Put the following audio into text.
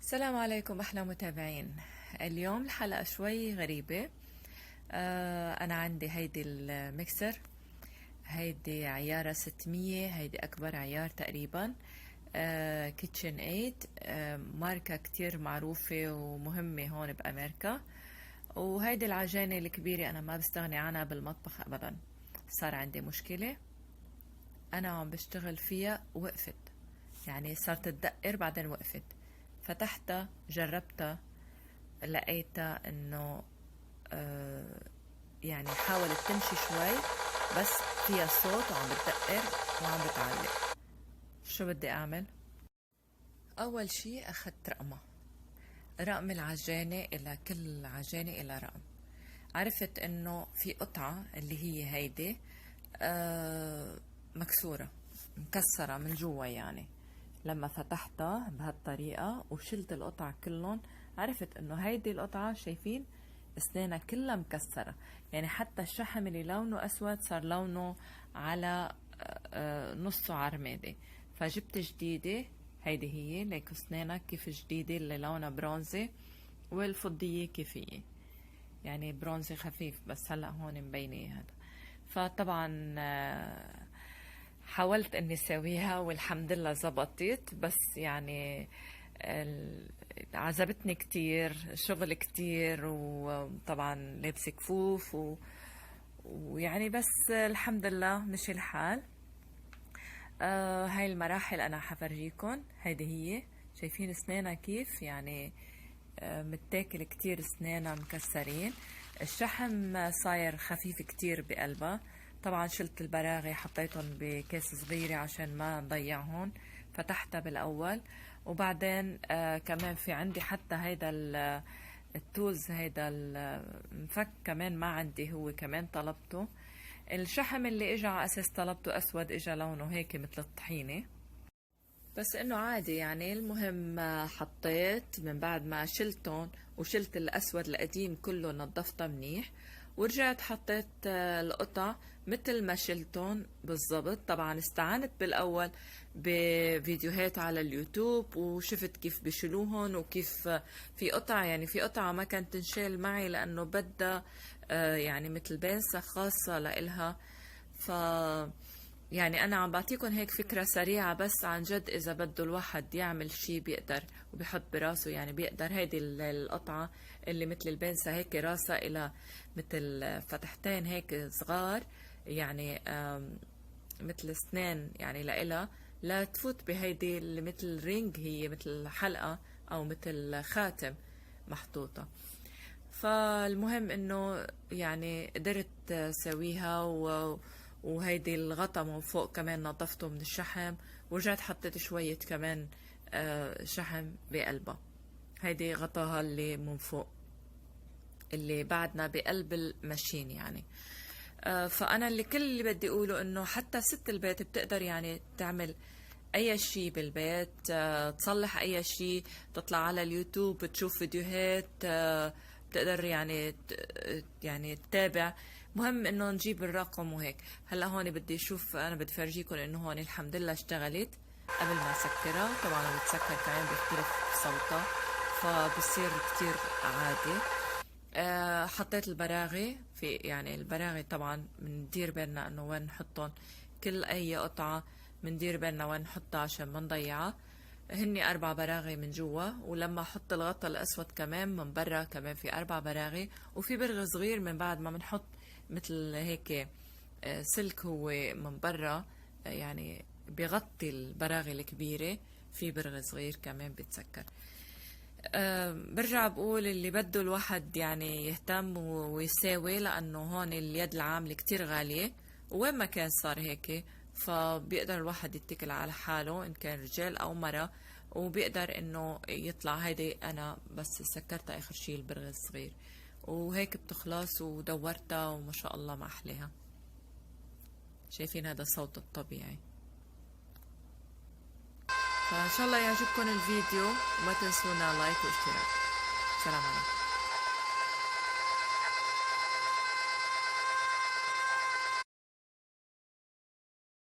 السلام عليكم أحلى متابعين. اليوم الحلقة شوي غريبة. أنا عندي هيدي الميكسر، هيدي عيارة 600، هيدي أكبر عيار تقريبا. كيتشن ايد، ماركة كتير معروفة ومهمة هون بأمريكا. وهيدي العجانة الكبيرة أنا ما بستغني عنها بالمطبخ أبدا. صار عندي مشكلة، أنا عم بشتغل فيها وقفت، يعني صارت تدقر بعدين وقفت. فتحتها جربتها، لقيتها انه يعني حاولت تمشي شوي بس فيها صوت وعم بتدقر وعم بتعلق. شو بدي اعمل؟ اول شي اخذت رقم العجانة، الى كل عجانة الى رقم. عرفت انه في قطعة اللي هي هيدي مكسورة مكسرة من جوا. يعني لما فتحتها بهالطريقة وشلت القطع كلهم، عرفت انه هيدي القطعة، شايفين اسنانها كلها مكسرة، يعني حتى الشحم اللي لونه اسود صار لونه على نصه عرمادي. فجبت جديدة، هيدي هي ليك اسنانها كيف جديدة اللي لونها برونزي، والفضية كيف هي يعني برونزي خفيف، بس هلا هون مبينة هذا. فطبعا حاولت اني اسويها والحمد لله زبطت، بس يعني عذبتني كتير، شغل كتير، وطبعا لابسه كفوف ويعني بس الحمد لله مشي الحال. هاي المراحل انا حفرجيكم. هيدي هي، شايفين اسنانها كيف يعني متاكل كتير، اسنانها مكسرين. الشحم صاير خفيف كتير بقلبها. طبعا شلت البراغي، حطيتهم بكيس صغيرة عشان ما نضيعهم. فتحتها بالأول، وبعدين كمان في عندي حتى هيدا التوز، هيدا المفك كمان ما عندي، هو كمان طلبته. الشحم اللي اجى على اساس طلبته اسود، اجى لونه هيك مثل الطحينة، بس انه عادي يعني. المهم حطيت من بعد ما شلتهم وشلت الاسود القديم كله، نظفتها منيح، ورجعت حطيت القطع مثل ما شلتهم بالضبط. طبعا استعنت بالاول بفيديوهات على اليوتيوب، وشفت كيف بيشيلوهن وكيف في قطع، يعني في قطعة ما كانت تنشال معي لانه بدها يعني مثل بنسة خاصة لإلها. ف يعني أنا عم بعطيكم هيك فكرة سريعة، بس عن جد إذا بده الواحد يعمل شي بيقدر وبيحط براسه، يعني بيقدر. هيدي القطعة اللي مثل البنسة هيك راسها إلى مثل فتحتين هيك صغار، يعني مثل اسنان يعني لإلها، لا تفوت بهيدي اللي مثل رينج، هي مثل حلقة أو مثل خاتم محطوطة. فالمهم انه يعني قدرت سويها وهيدي الغطا من فوق كمان نظفته من الشحم، ورجعت حطيت شوية كمان شحم بقلبها. هيدي غطاها اللي من فوق اللي بعدنا بقلب الماشين يعني. فأنا كل اللي بدي أقوله إنه حتى ست البيت بتقدر يعني تعمل أي شيء بالبيت، تصلح أي شيء، تطلع على اليوتيوب تشوف فيديوهات، بتقدر يعني يعني تتابع. مهم إنه نجيب الرقم وهيك. هلا هون بدي أشوف، أنا بدي فرجيكم إنه هون الحمد لله اشتغلت قبل ما أسكرها. طبعا لما بتسكر كمان بيختلف صوتها، فبصير كتير عادي. حطيت البراغي في، يعني البراغي طبعا بندير بالنا انه وين نحطهم، كل اي قطعة بندير بالنا وين نحطها عشان ما نضيعها. هني 4 براغي من جوا، ولما احط الغطا الاسود كمان من برا كمان في 4 براغي، وفي برغ صغير من بعد ما بنحط مثل هيك سلك هو من برا، يعني بيغطي البراغي الكبيرة، في برغ صغير كمان بيتسكر. برجع بقول اللي بده الواحد يعني يهتم ويساوي، لأنه هون اليد العاملة كتير غالية، وين ما كان صار هيك، فبيقدر الواحد يتكل على حاله إن كان رجال أو مرة، وبيقدر إنه يطلع. هيدي أنا بس سكرتها آخر شي البرغ الصغير، وهيك بتخلص، ودورتها وما شاء الله ما أحلاها. شايفين هذا الصوت الطبيعي. فإن شاء الله يعجبكم الفيديو، وما تنسونا لايك واشتراك. سلام عليكم.